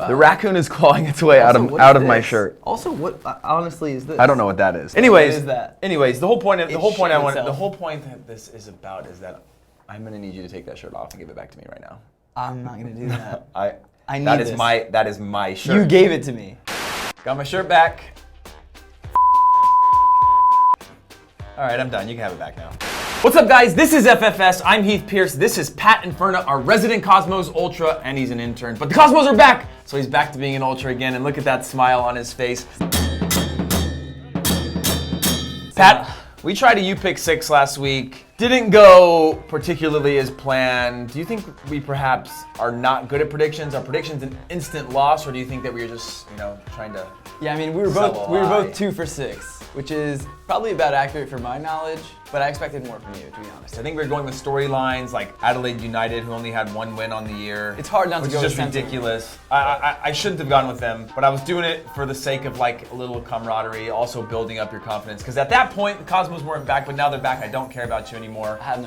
Wow. The raccoon is clawing its way out of my shirt. Also, what honestly is this? I don't know what that is. Anyways, what is that? Anyways, the whole point that this is about is that I'm gonna need you to take that shirt off and give it back to me right now. I'm not gonna do that. I need this. That is my shirt. You gave it to me. Got my shirt back. All right, I'm done. You can have it back now. What's up, guys? This is FFS. I'm Heath Pierce. This is Pat Inferna, our resident Cosmos Ultra, and he's an intern. But the Cosmos are back, so he's back to being an Ultra again, and look at that smile on his face. Pat, we tried a U-Pick 6 last week. Didn't go particularly as planned. Do you think we perhaps are not good at predictions? Are predictions an instant loss, or do you think that we were just, trying to? Yeah, I mean, we were both 2 for 6, which is probably about accurate for my knowledge, but I expected more from you, to be honest. I think we were going with storylines like Adelaide United, who only had 1 win on the year. It's hard not to go with just ridiculous. I shouldn't have gone with them, but I was doing it for the sake of like a little camaraderie, also building up your confidence. Because at that point, the Cosmos weren't back, but now they're back. I don't care about you anymore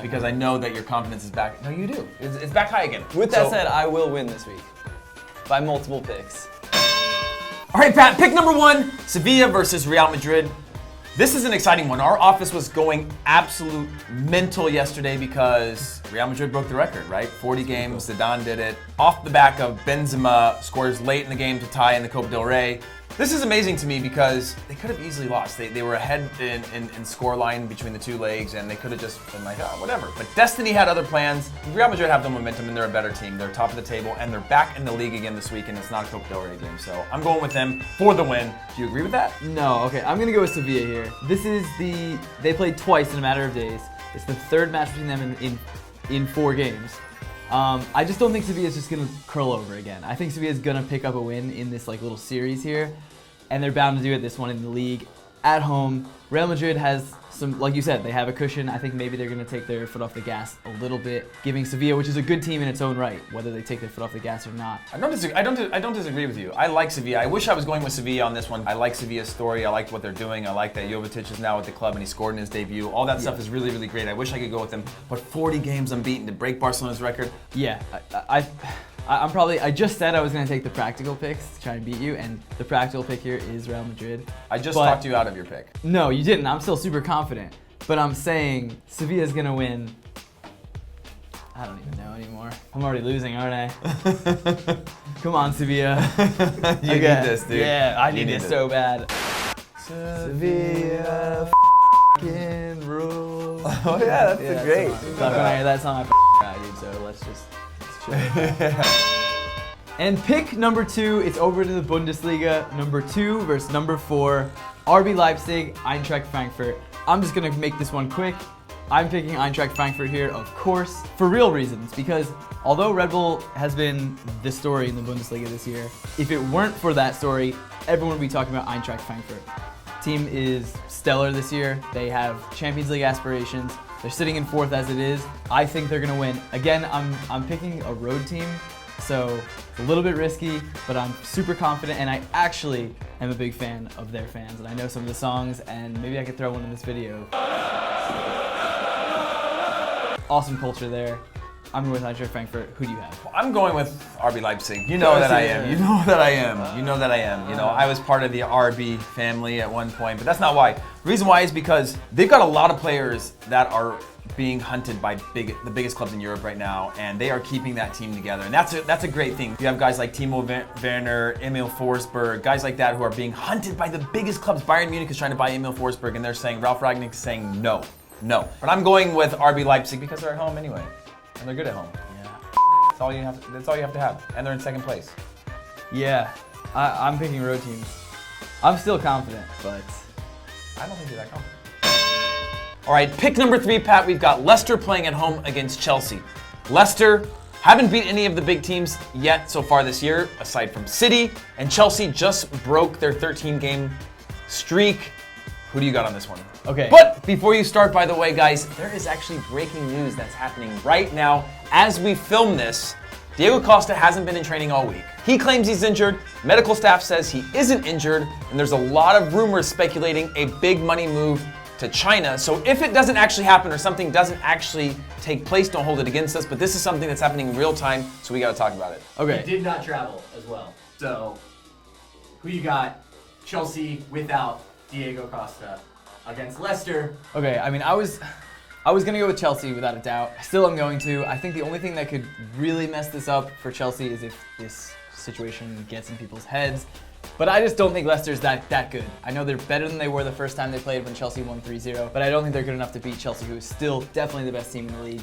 because I know that your confidence is back. No, you do. It's back high again. With that said, I will win this week by multiple picks. All right, Pat, pick number 1, Sevilla versus Real Madrid. This is an exciting one. Our office was going absolute mental yesterday because Real Madrid broke the record, right? 40 games, Zidane did it. Off the back of Benzema scores late in the game to tie in the Copa del Rey. This is amazing to me because they could have easily lost. They were ahead in score line between the 2 legs, and they could have just been like, oh, whatever. But destiny had other plans. Real Madrid have the momentum, and they're a better team. They're top of the table, and they're back in the league again this week, and it's not a Copa del Rey game. So I'm going with them for the win. Do you agree with that? No, okay. I'm going to go with Sevilla here. They played twice in a matter of days. It's the 3rd match between them in 4 games. I just don't think Sevilla's just gonna curl over again. I think Sevilla's gonna pick up a win in this little series here, and they're bound to do it this one in the league at home. Real Madrid has some, like you said, they have a cushion. I think maybe they're gonna take their foot off the gas a little bit, giving Sevilla, which is a good team in its own right, whether they take their foot off the gas or not. I don't disagree with you. I like Sevilla. I wish I was going with Sevilla on this one. I like Sevilla's story. I like what they're doing. I like that Jovetic is now with the club and he scored in his debut. All that stuff is really, really great. I wish I could go with them. But 40 games unbeaten to break Barcelona's record. Yeah, I just said I was going to take the practical picks to try and beat you, and the practical pick here is Real Madrid. I just talked you out of your pick. No, you didn't. I'm still super confident. But I'm saying Sevilla's going to win. I don't even know anymore. I'm already losing, aren't I? Come on, Sevilla. You need this, dude. Yeah, I need this so bad. Sevilla f***ing rule. Oh yeah, that's great. When I hear that song, I cry, dude. So let's chill. And pick number 2, it's over to the Bundesliga. Number 2 versus number 4. RB Leipzig, Eintracht Frankfurt. I'm just gonna make this one quick. I'm picking Eintracht Frankfurt here, of course, for real reasons, because although Red Bull has been the story in the Bundesliga this year, if it weren't for that story, everyone would be talking about Eintracht Frankfurt. Team is stellar this year. They have Champions League aspirations. They're sitting in 4th as it is. I think they're gonna win. Again, I'm picking a road team, so it's a little bit risky, but I'm super confident, and I actually am a big fan of their fans, and I know some of the songs, and maybe I could throw one in this video. Awesome culture there. I'm going with Eintracht Frankfurt. Who do you have? I'm going with RB Leipzig. You know that I am. You know that I am. You know that I am. I was part of the RB family at one point, but that's not why. The reason why is because they've got a lot of players that are being hunted by the biggest clubs in Europe right now, and they are keeping that team together, and that's a great thing. You have guys like Timo Werner, Emil Forsberg, guys like that who are being hunted by the biggest clubs. Bayern Munich is trying to buy Emil Forsberg, and they're saying, Ralf Rangnick is saying no. But I'm going with RB Leipzig because they're at home anyway, and they're good at home. Yeah. That's all you have to have, and they're in 2nd place. Yeah, I'm picking road teams. I'm still confident, but I don't think you're that confident. All right, pick number 3, Pat. We've got Leicester playing at home against Chelsea. Leicester haven't beat any of the big teams yet so far this year, aside from City, and Chelsea just broke their 13-game streak. Who do you got on this one? Okay. But before you start, by the way, guys, there is actually breaking news that's happening right now as we film this. Diego Costa hasn't been in training all week. He claims he's injured, medical staff says he isn't injured, and there's a lot of rumors speculating a big money move to China. So if it doesn't actually happen or something doesn't actually take place, don't hold it against us, but this is something that's happening in real time, so we gotta talk about it. Okay. He did not travel as well. So, who you got? Chelsea without Diego Costa against Leicester. Okay, I mean, I was gonna go with Chelsea without a doubt. Still, I'm going to. I think the only thing that could really mess this up for Chelsea is if this situation gets in people's heads. But I just don't think Leicester's that good. I know they're better than they were the first time they played when Chelsea won 3-0, but I don't think they're good enough to beat Chelsea, who is still definitely the best team in the league.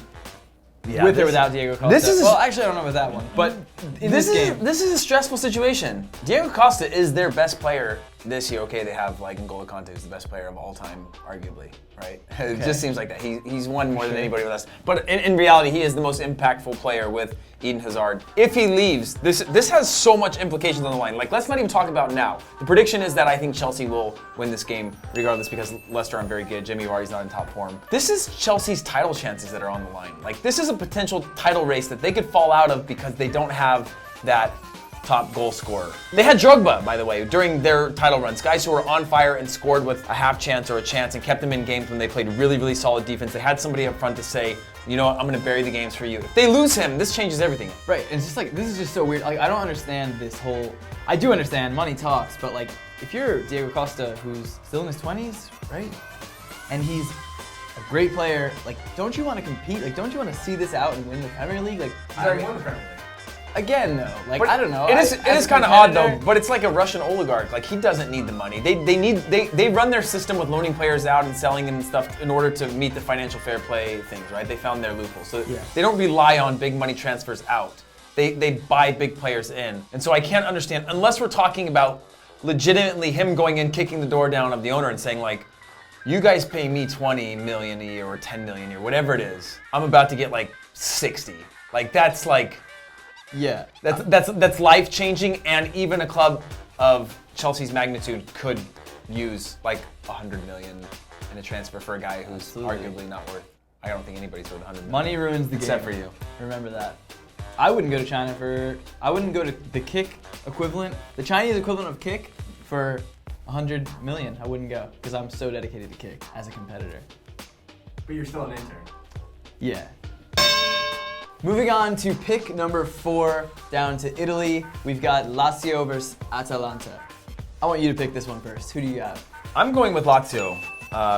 Yeah, with or without Diego Costa. Well, actually, I don't know about that one. But in this game, this is a stressful situation. Diego Costa is their best player this year. Okay, they have like N'Golo Conte, who's the best player of all time, arguably, right? It just seems like that. He's won more than anybody with us. But in reality, he is the most impactful player with Eden Hazard. If he leaves, this has so much implications on the line. Like, let's not even talk about now. The prediction is that I think Chelsea will win this game regardless because Leicester aren't very good. Jamie Vardy's not in top form. This is Chelsea's title chances that are on the line. Like, this is a potential title race that they could fall out of because they don't have that top goal scorer. They had Drogba, by the way, during their title runs. Guys who were on fire and scored with a half chance or a chance and kept them in games when they played really, really solid defense. They had somebody up front to say, you know what, I'm going to bury the games for you. If they lose him, this changes everything. Right, and it's just like, this is just so weird. Like, I don't understand this whole, I do understand money talks, but like, if you're Diego Costa, who's still in his 20s, right? And he's a great player, like, don't you want to compete? Like, don't you want to see this out and win the Premier League? Like, He's already won the Premier League. Again, though, like, But I don't know. It is kind of odd though. But it's like a Russian oligarch. Like, he doesn't need the money. They run their system with loaning players out and selling them and stuff in order to meet the financial fair play things, right? They found their loophole. So they don't rely on big money transfers out. They buy big players in. And so I can't understand unless we're talking about legitimately him going in, kicking the door down of the owner and saying like, you guys pay me 20 million a year or 10 million a year, whatever it is. I'm about to get like 60. Like, that's like. Yeah. That's life-changing, and even a club of Chelsea's magnitude could use like 100 million in a transfer for a guy who's arguably not worth. I don't think anybody's worth 100 million. Money ruins the except game. for you. Remember that. I wouldn't go to China I wouldn't go to the kick equivalent, the Chinese equivalent of kick for 100 million. I wouldn't go because I'm so dedicated to kick as a competitor. But you're still an intern. Yeah. Moving on to pick number 4, down to Italy. We've got Lazio versus Atalanta. I want you to pick this one first. Who do you have? I'm going with Lazio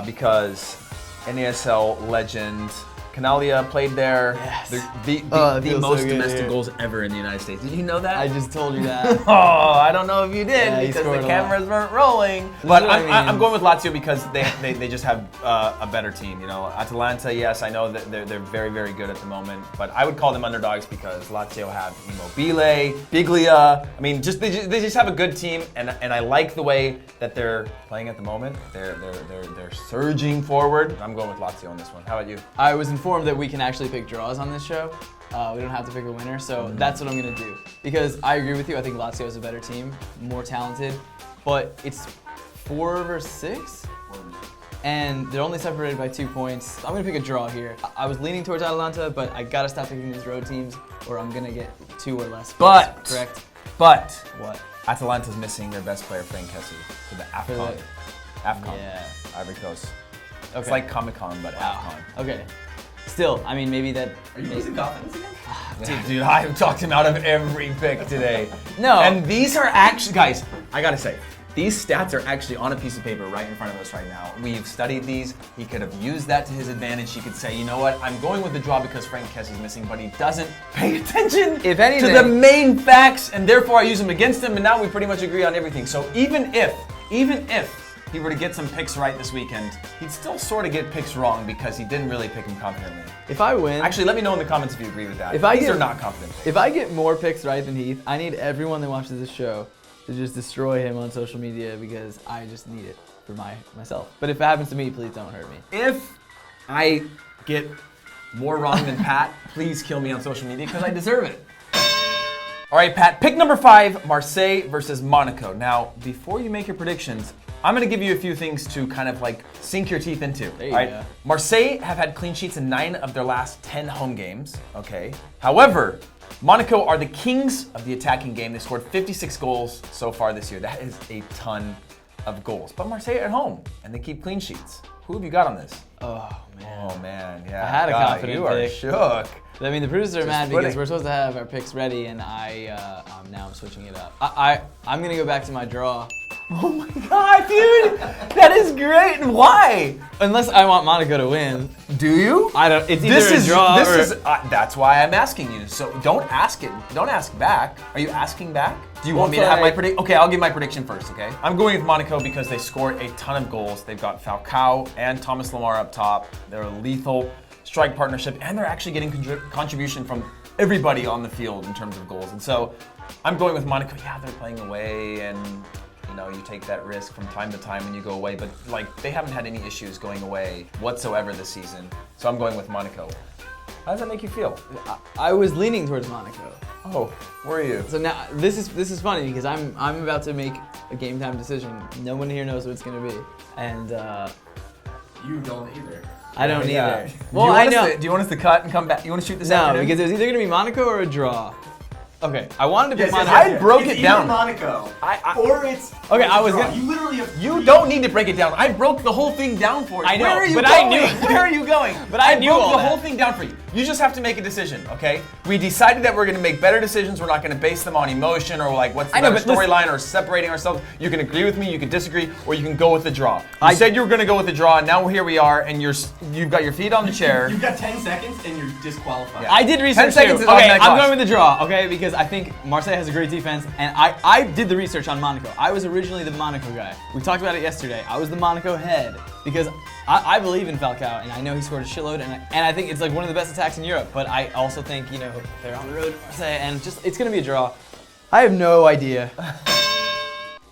because NASL legend Canalia played there. Yes. The most domestic goals ever in the United States. Did you know that? I just told you that. Oh, I don't know if you did Yeah, he because scored the a cameras weren't rolling. But what I mean. I'm going with Lazio because they just have a better team. You know, Atalanta, yes, I know that they're very, very good at the moment, but I would call them underdogs because Lazio have Immobile, Biglia. I mean, they just have a good team, and I like the way that they're playing at the moment. They're surging forward. I'm going with Lazio on this one. How about you? I was informed that we can actually pick draws on this show. We don't have to pick a winner, so that's what I'm going to do. Because I agree with you, I think Lazio is a better team, more talented, but it's 4 versus 6, and they're only separated by 2 points. I'm going to pick a draw here. I was leaning towards Atalanta, but I got to stop picking these road teams, or I'm going to get 2 or less. But, correct? But, What? Atalanta's missing their best player, Frank Kessie, to the AFCON. AFCON. Yeah. Ivory Coast. Okay. It's like Comic-Con, but AFCON. Okay. Still, I mean, maybe that. Are you losing confidence again? Dude, I've talked him out of every pick today. No. And these are actually, guys, I gotta say, these stats are actually on a piece of paper right in front of us right now. We've studied these. He could have used that to his advantage. He could say, you know what, I'm going with the draw because Frank Kessie's missing, but he doesn't pay attention If anything, to the main facts, and therefore I use him against him, and now we pretty much agree on everything. So even if he were to get some picks right this weekend, he'd still sort of get picks wrong because he didn't really pick him confidently. if I win, Actually, let me know in the comments if you agree with that. These are not confident picks. If I get more picks right than Heath, I need everyone that watches this show to just destroy him on social media because I just need it for myself. But if it happens to me, please don't hurt me. If I get more wrong than Pat, please kill me on social media because I deserve it. All right, Pat, pick number 5, Marseille versus Monaco. Now, before you make your predictions, I'm going to give you a few things to kind of like sink your teeth into. There you all right? go. Marseille have had clean sheets in 9 of their last 10 home games. Okay. However, Monaco are the kings of the attacking game. They scored 56 goals so far this year. That is a ton of goals. But Marseille are at home, and they keep clean sheets. Who have you got on this? Oh man. Oh man, yeah. I had a God, confident you are pick. shook. I mean, the producers are mad putting- because we're supposed to have our picks ready, and now I'm switching it up. I'm gonna go back to my draw. Oh my god, dude! That is great. And why? Unless I want Monaco to win. Do you? I don't. It's either a draw or. That's why I'm asking you. So don't ask it. Don't ask back. Are you asking back? Do you want me to Well, have my like- prediction? Okay, I'll give my prediction first. Okay. I'm going with Monaco because they scored a ton of goals. They've got Falcao and Thomas Lemar up top. They're a lethal strike partnership, and they're actually getting contribution from everybody on the field in terms of goals. And so I'm going with Monaco. Yeah, they're playing away, and you take that risk from time to time when you go away. But like, they haven't had any issues going away whatsoever this season. So I'm going with Monaco. How does that make you feel? I was leaning towards Monaco. Oh, were you? So now this is funny because I'm about to make a game time decision. No one here knows what it's gonna be, and You don't either. I don't Yeah. either. Well, I know. Do you want us to cut and come back? You want to shoot this No, afternoon? because it was either gonna be Monaco or a draw. Okay, I wanted to pick Monaco. I broke it's it down. Either Monaco, I- or it's. Okay, or it's I a was draw. gonna- You literally have. You three- don't need to break it down. I broke the whole thing down for you. I know, Where are you but going? I knew- Where are you going? But I knew broke all the that. whole thing down for you. You just have to make a decision, okay? We decided that we're going to make better decisions. We're not going to base them on emotion or like what's the I know, better but listen- storyline or separating ourselves. You can agree with me, you can disagree, or you can go with the draw. You said you were going to go with the draw, and now here we are, and you've got your feet on the chair. You've got 10 seconds and you're disqualified. Yeah. I did research 10 seconds too. is Okay, automatic I'm loss. going with the draw, okay? Because I think Marseille has a great defense, and I did the research on Monaco. I was originally the Monaco guy. We talked about it yesterday. I was the Monaco head because I believe in Falcao, and I know he scored a shitload, and I think it's like one of the best attacks in Europe. But I also think they're on the road to Marseille, and just it's gonna be a draw. I have no idea.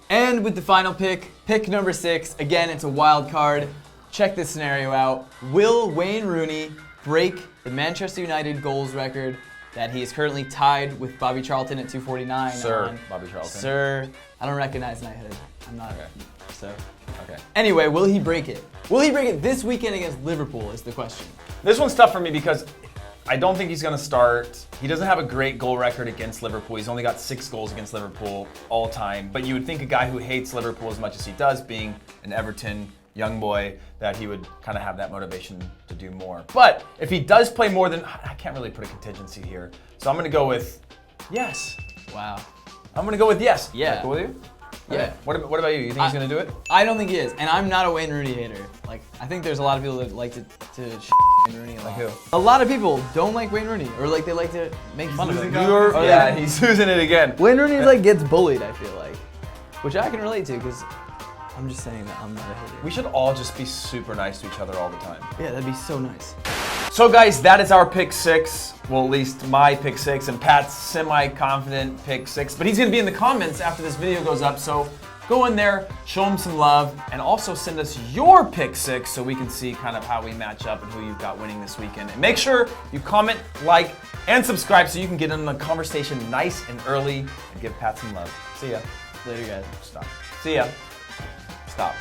And with the final pick number 6. Again, it's a wild card. Check this scenario out. Will Wayne Rooney break the Manchester United goals record that he is currently tied with Bobby Charlton at 249? Sir Bobby Charlton. Sir, I don't recognize knighthood. I'm not. Okay. So. Okay. Anyway, will he break it? Will he break it this weekend against Liverpool is the question. This one's tough for me because I don't think he's going to start. He doesn't have a great goal record against Liverpool. He's only got 6 goals against Liverpool all time. But you would think a guy who hates Liverpool as much as he does, being an Everton young boy, that he would kind of have that motivation to do more. But if he does play more than, I can't really put a contingency here. So I'm going to go with yes. Wow. I'm going to go with yes. Yeah. Is that cool with you? Yeah. Okay. What about you? You think he's going to do it? I don't think he is, and I'm not a Wayne Rooney hater. Like, I think there's a lot of people that like to Wayne Rooney a lot. Like who? A lot of people don't like Wayne Rooney, or like they like to make fun of him. losing confidence. Or Yeah, they- he's losing it again. Wayne Rooney like gets bullied. I feel like, which I can relate to because I'm just saying that I'm not a hater. We should all just be super nice to each other all the time. Yeah, that'd be so nice. So guys, that is our pick 6. Well, at least my pick 6 and Pat's semi-confident pick 6. But he's gonna be in the comments after this video goes up, so go in there, show him some love, and also send us your pick 6 so we can see kind of how we match up and who you've got winning this weekend. And make sure you comment, like, and subscribe so you can get in the conversation nice and early and give Pat some love. See ya. Later, guys. Stop. See ya. Stop.